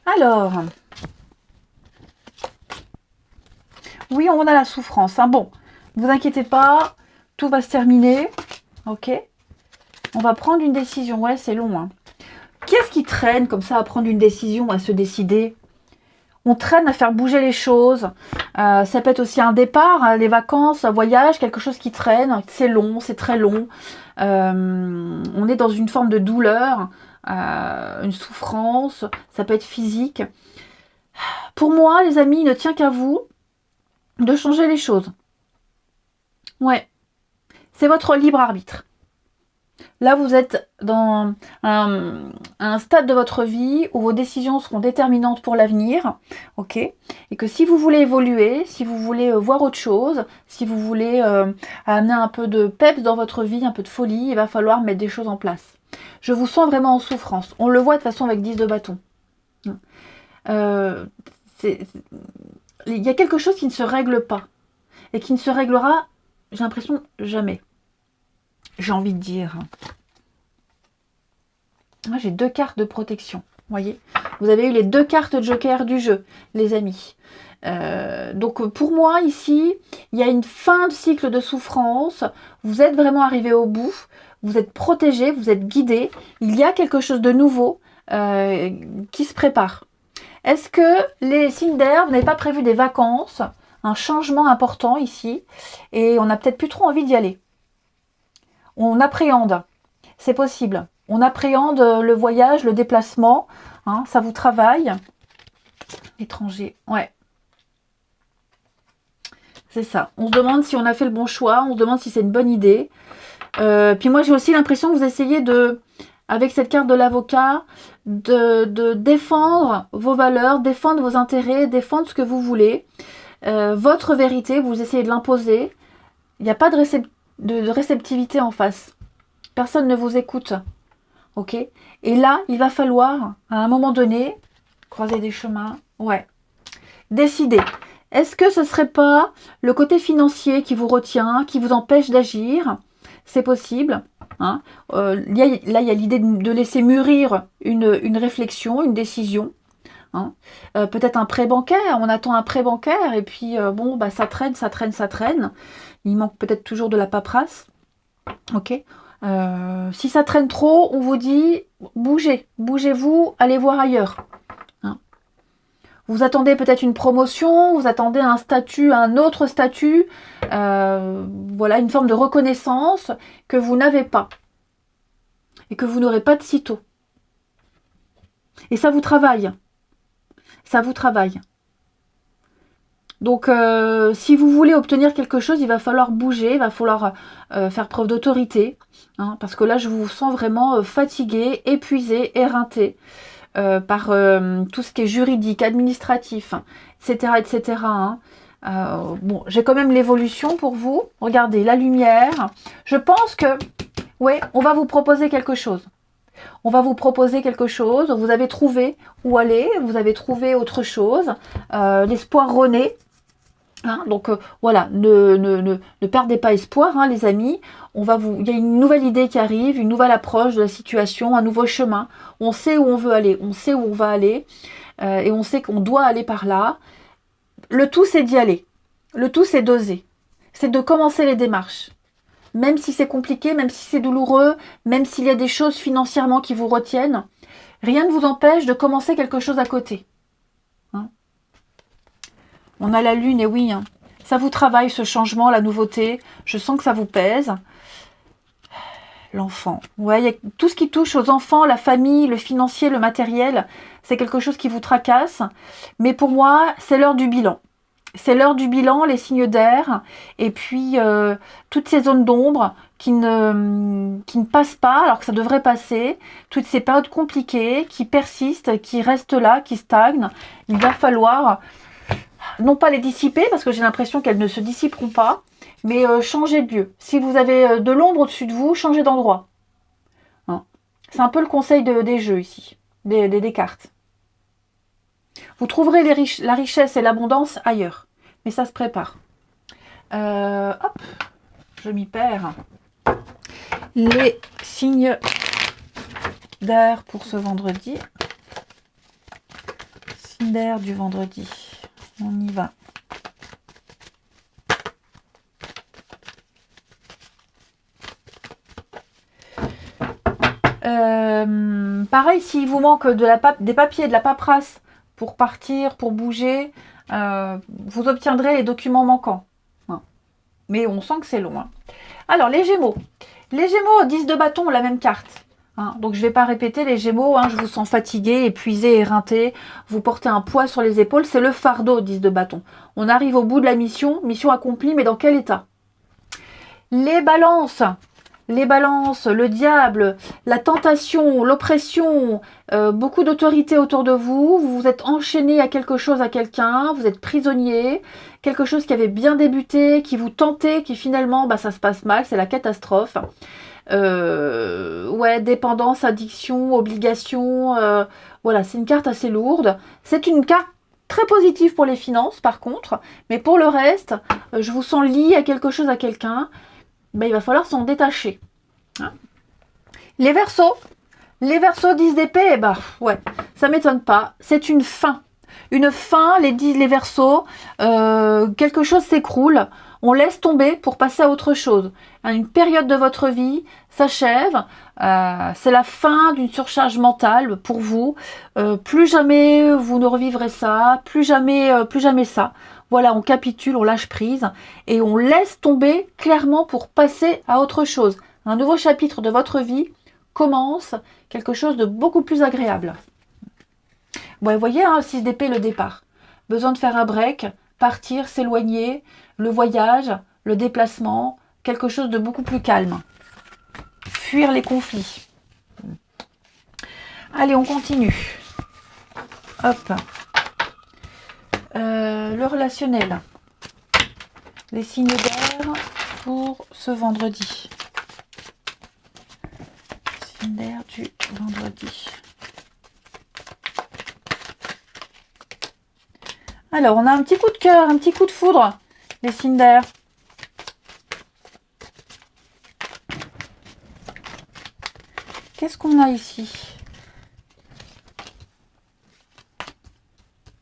Alors... Oui, on a la souffrance. Hein. Bon, ne vous inquiétez pas, tout va se terminer. Ok. On va prendre une décision. Ouais, c'est long. Hein. Qu'est-ce qui traîne comme ça à prendre une décision, à se décider? On traîne à faire bouger les choses. Ça peut être aussi un départ, hein, les vacances, un voyage, quelque chose qui traîne. C'est long, c'est très long. On est dans une forme de douleur, une souffrance. Ça peut être physique. Pour moi, les amis, il ne tient qu'à vous de changer les choses. Ouais. C'est votre libre arbitre. Là, vous êtes dans un stade de votre vie où vos décisions seront déterminantes pour l'avenir. Ok. Et que si vous voulez évoluer, si vous voulez voir autre chose, si vous voulez amener un peu de peps dans votre vie, un peu de folie, il va falloir mettre des choses en place. Je vous sens vraiment en souffrance. On le voit de toute façon avec 10 de bâton. Il y a quelque chose qui ne se règle pas. Et qui ne se réglera, j'ai l'impression, jamais. J'ai envie de dire. Moi, j'ai 2 cartes de protection. Voyez, vous avez eu les 2 cartes joker du jeu, les amis. Donc, pour moi, ici, il y a une fin de cycle de souffrance. Vous êtes vraiment arrivé au bout. Vous êtes protégé, vous êtes guidé. Il y a quelque chose de nouveau qui se prépare. Est-ce que les signes d'air, vous n'avez pas prévu des vacances, un changement important ici, et on n'a peut-être plus trop envie d'y aller? On appréhende. C'est possible. On appréhende le voyage, le déplacement. Hein, ça vous travaille. Étranger, ouais. C'est ça. On se demande si on a fait le bon choix. On se demande si c'est une bonne idée. Puis moi, j'ai aussi l'impression que vous essayez de, avec cette carte de l'avocat, de défendre vos valeurs, défendre vos intérêts, défendre ce que vous voulez. Votre vérité, vous essayez de l'imposer. Il n'y a pas de réceptivité en face. Personne ne vous écoute. Ok? Et là, il va falloir, à un moment donné, croiser des chemins. Ouais. Décider. Est-ce que ce ne serait pas le côté financier qui vous retient, qui vous empêche d'agir? C'est possible. Hein. Là, il y a l'idée de laisser mûrir une réflexion, une décision. Hein. Peut-être un prêt bancaire. On attend un prêt bancaire et puis, bon, bah, ça traîne, ça traîne, ça traîne. Il manque peut-être toujours de la paperasse. Ok. Si ça traîne trop, on vous dit bougez, bougez-vous, allez voir ailleurs. Hein. Vous attendez peut-être une promotion, vous attendez un statut, un autre statut, voilà, une forme de reconnaissance que vous n'avez pas et que vous n'aurez pas de sitôt. Et ça vous travaille. Ça vous travaille. Donc, si vous voulez obtenir quelque chose, il va falloir bouger, il va falloir faire preuve d'autorité. Hein, parce que là, je vous sens vraiment fatigué, épuisé, éreinté par tout ce qui est juridique, administratif, etc. etc. Hein. Bon, j'ai quand même l'évolution pour vous. Regardez, la lumière. Je pense que, ouais, on va vous proposer quelque chose. On va vous proposer quelque chose. Vous avez trouvé où aller, vous avez trouvé autre chose. L'espoir renaît. Hein, donc voilà, ne perdez pas espoir, hein, les amis. Il y a une nouvelle idée qui arrive, une nouvelle approche de la situation, un nouveau chemin. On sait où on veut aller, on sait où on va aller, et on sait qu'on doit aller par là. Le tout, c'est d'y aller. Le tout, c'est d'oser. C'est de commencer les démarches. Même si c'est compliqué, même si c'est douloureux, même s'il y a des choses financièrement qui vous retiennent, rien ne vous empêche de commencer quelque chose à côté. Hein. On a la lune, et oui, hein, ça vous travaille ce changement, la nouveauté. Je sens que ça vous pèse. L'enfant. Ouais, il y a tout ce qui touche aux enfants, la famille, le financier, le matériel. C'est quelque chose qui vous tracasse. Mais pour moi, c'est l'heure du bilan. C'est l'heure du bilan, les signes d'air. Et puis, toutes ces zones d'ombre qui ne passent pas alors que ça devrait passer. Toutes ces périodes compliquées qui persistent, qui restent là, qui stagnent. Il va falloir... non pas les dissiper, parce que j'ai l'impression qu'elles ne se dissiperont pas, mais changer de lieu. Si vous avez de l'ombre au-dessus de vous, changez d'endroit. Hein. C'est un peu le conseil des jeux ici, des cartes. Vous trouverez la richesse et l'abondance ailleurs, mais ça se prépare. Hop, je m'y perds. Les signes d'air pour ce vendredi. Signes d'air du vendredi. On y va. Pareil, s'il vous manque des papiers, de la paperasse pour partir, pour bouger, vous obtiendrez les documents manquants. Hein. Mais on sent que c'est long. Hein. Alors, les Gémeaux. Les Gémeaux, 10 de bâton, la même carte. Hein, donc je ne vais pas répéter les Gémeaux, hein, je vous sens fatigué, épuisé, éreinté, vous portez un poids sur les épaules, c'est le fardeau, 10 de bâton. On arrive au bout de la mission accomplie, mais dans quel état? Les balances, le diable, la tentation, l'oppression, beaucoup d'autorité autour de vous, vous vous êtes enchaîné à quelque chose, à quelqu'un, vous êtes prisonnier, quelque chose qui avait bien débuté, qui vous tentait, qui finalement, bah, ça se passe mal, c'est la catastrophe. Ouais, dépendance, addiction, obligation, voilà, c'est une carte assez lourde. C'est une carte très positive pour les finances, par contre, mais pour le reste, je vous sens lié à quelque chose, à quelqu'un, ben, il va falloir s'en détacher. Hein. Les Verseaux, 10 d'épée, bah, ouais, ça m'étonne pas, c'est une fin. Une fin, les Verseaux, quelque chose s'écroule, on laisse tomber pour passer à autre chose. Une période de votre vie s'achève, c'est la fin d'une surcharge mentale pour vous. Plus jamais vous ne revivrez ça, plus jamais ça. Voilà, on capitule, on lâche prise et on laisse tomber clairement pour passer à autre chose. Un nouveau chapitre de votre vie commence quelque chose de beaucoup plus agréable. Bon, vous voyez, hein, 6 d'épée, le départ. Besoin de faire un break, partir, s'éloigner, le voyage, le déplacement, quelque chose de beaucoup plus calme. Fuir les conflits. Allez, on continue. Hop. Le relationnel. Les signes d'air pour ce vendredi. Signes d'air du vendredi. Alors, on a un petit coup de cœur, un petit coup de foudre, les signes d'air. Qu'est-ce qu'on a ici?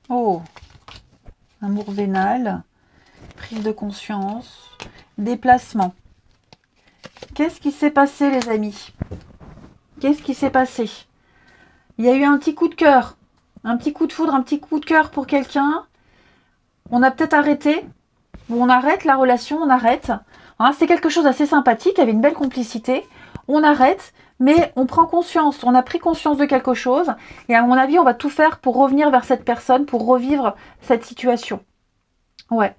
Oh, amour vénal, prise de conscience, déplacement. Qu'est-ce qui s'est passé, les amis? Qu'est-ce qui s'est passé? Il y a eu un petit coup de cœur, un petit coup de foudre, un petit coup de cœur pour quelqu'un. On a peut-être arrêté, ou on arrête la relation, on arrête. Hein, c'est quelque chose d'assez sympathique, il y avait une belle complicité. On arrête, mais on prend conscience, on a pris conscience de quelque chose. Et à mon avis, on va tout faire pour revenir vers cette personne, pour revivre cette situation. Ouais,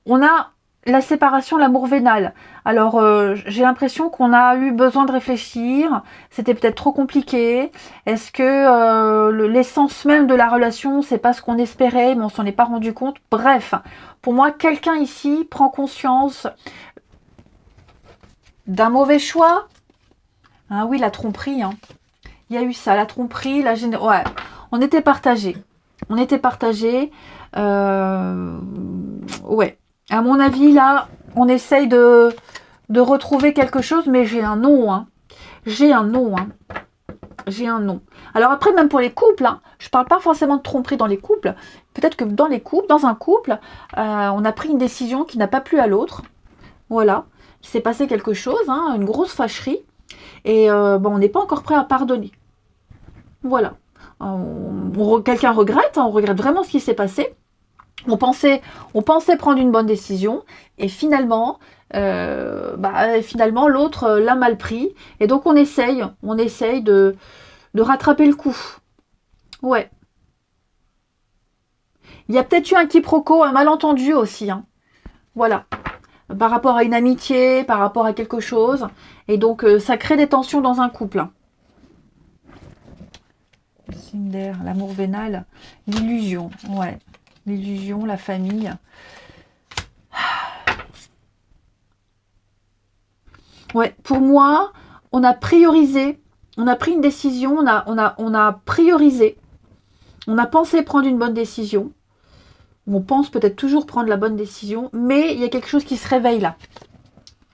on a la séparation, l'amour vénal. Alors, j'ai l'impression qu'on a eu besoin de réfléchir. C'était peut-être trop compliqué. Est-ce que l'essence même de la relation, c'est pas ce qu'on espérait, mais on s'en est pas rendu compte? Bref, pour moi, quelqu'un ici prend conscience d'un mauvais choix. Ah oui, la tromperie. Hein. Il y a eu ça, la tromperie, ouais, on était partagés. On était partagés. Ouais. À mon avis, là, on essaye de retrouver quelque chose, mais j'ai un non. Hein. J'ai un non. Hein. J'ai un non. Alors après, même pour les couples, hein, je parle pas forcément de tromperie dans les couples. Peut-être que dans les couples, dans un couple, on a pris une décision qui n'a pas plu à l'autre. Voilà. Il s'est passé quelque chose, hein, une grosse fâcherie. Et bon, on n'est pas encore prêt à pardonner. Voilà. Quelqu'un regrette, hein, on regrette vraiment ce qui s'est passé. On pensait prendre une bonne décision et finalement, l'autre l'a mal pris. Et donc on essaye de rattraper le coup. Ouais. Il y a peut-être eu un quiproquo, un malentendu aussi. Hein. Voilà. Par rapport à une amitié, par rapport à quelque chose. Et donc ça crée des tensions dans un couple. Hein. Signe d'air, l'amour vénal, l'illusion. Ouais. L'illusion, la famille. Ouais, pour moi, on a priorisé, on a pris une décision, on a priorisé, on a pensé prendre une bonne décision. On pense peut-être toujours prendre la bonne décision, mais il y a quelque chose qui se réveille là.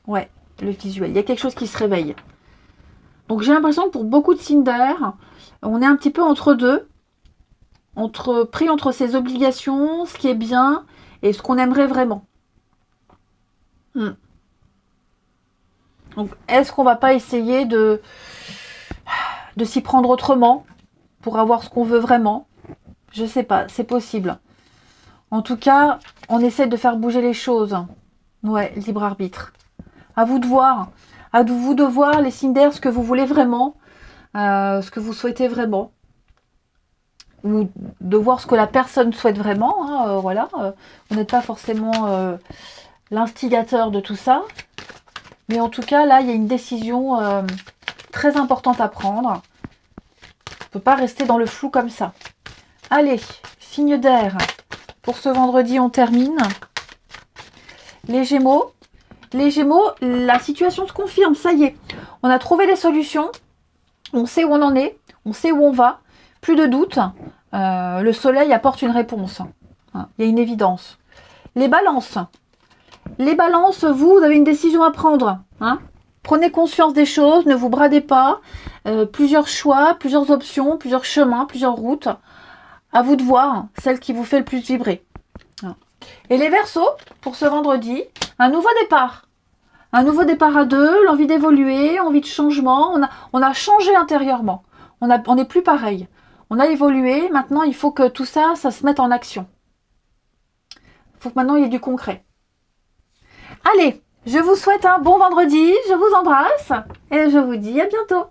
Ouais, le visuel, il y a quelque chose qui se réveille. Donc j'ai l'impression que pour beaucoup de signes d'air, on est un petit peu entre deux. Pris entre ses obligations, ce qui est bien et ce qu'on aimerait vraiment. Donc, est-ce qu'on va pas essayer de s'y prendre autrement pour avoir ce qu'on veut vraiment? Je sais pas, c'est possible. En tout cas, on essaie de faire bouger les choses. Ouais, libre arbitre. À vous de voir. À vous de voir, les signes d'air, ce que vous voulez vraiment, ce que vous souhaitez vraiment. Ou de voir ce que la personne souhaite vraiment. Hein, voilà. Vous n'êtes pas forcément l'instigateur de tout ça. Mais en tout cas, là, il y a une décision très importante à prendre. On ne peut pas rester dans le flou comme ça. Allez, signe d'air. Pour ce vendredi, on termine. Les Gémeaux. Les Gémeaux, la situation se confirme. Ça y est, on a trouvé les solutions. On sait où on en est. On sait où on va. Plus de doute. Le soleil apporte une réponse. Il y a une évidence. Les balances. Les balances, vous avez une décision à prendre. Hein. Prenez conscience des choses, ne vous bradez pas. Plusieurs choix, plusieurs options, plusieurs chemins, plusieurs routes. À vous de voir celle qui vous fait le plus vibrer. Et les Verseaux, pour ce vendredi, un nouveau départ. Un nouveau départ à deux, l'envie d'évoluer, envie de changement. On a changé intérieurement. On n'est plus pareil. On a évolué. Maintenant, il faut que tout ça se mette en action. Il faut que maintenant, il y ait du concret. Allez, je vous souhaite un bon vendredi. Je vous embrasse et je vous dis à bientôt.